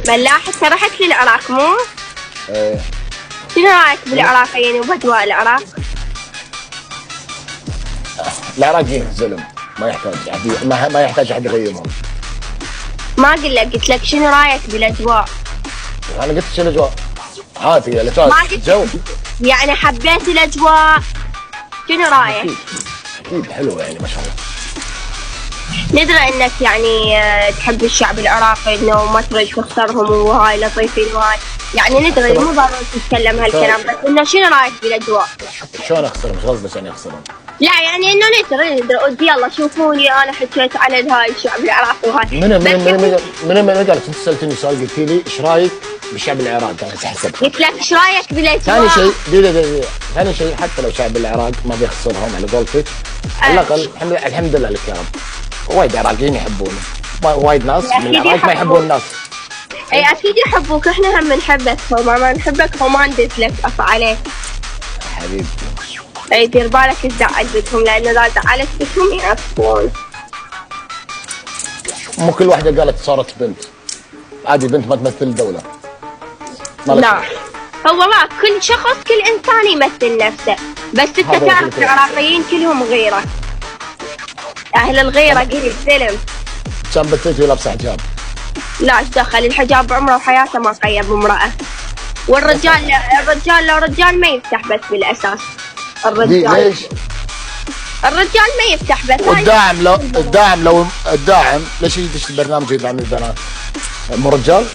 ملاح انت رحت للعراق مو؟ ايه. شنو رايك بالعراقيين وبدواء العراق؟ العراقيين زلم، ما يحتاج احد، ما يحتاج احد يغيرهم. ما قلت لك شنو رايك بالاجواء؟ انا قلت شو الاجواء؟ عادي الاجواء ما قلت جو. يعني حبيت الاجواء؟ شنو رايك؟ اكيد حلو يعني ما شاء الله. ندري انك يعني تحب الشعب العراقي انه ما تريد تخسرهم وهاي لطيفين وهاي، يعني ندري مو ضروري تتكلم هالكلام، بس انه شنو رايك بالاجواء؟ شلون اخسرهم؟ شو قصدك يعني اخسرهم؟ لا يعني انه ندري يلا شوفوني انا حكيت على هاي الشعب العراقي وهاي. من قالت؟ انت سالتني سؤال قلت لي ايش رايك بالشعب العراقي؟ انا احسب قلت لك ايش رايك بالاجواء؟ ثاني شيء ثاني شيء حتى لو شعب العراق ما بيخسرهم على قولتك، على الاقل الحمد لله لك يا رب. وايد عراقيين يحبونه، وايد ناس من العراق ما يحبون الناس. اي اكيد يحبوك، احنا هم نحبك، ما نحبك وما ندز لك قف عليك حبيبي. اي دير بالك تزعل بيتهم، لانه اذا زعلت بيتهم يعصبون. مو كل واحده قالت صارت بنت، عادي بنت ما تمثل الدوله. لا هو ما كل شخص كل انسان يمثل نفسه، بس انت تعرف العراقيين كلهم غيره، اهل الغيره قليل سلم. كان بنتي لابسه حجاب. لا ايش دخل الحجاب بعمره وحياته ما قيد امراه، والرجال لو رجال ما يفتح بس بالاساس. الرجال ليش؟ الرجال ما يفتح بس. والداعم ليش يدش البرنامج يدعم البنات؟ مو رجال؟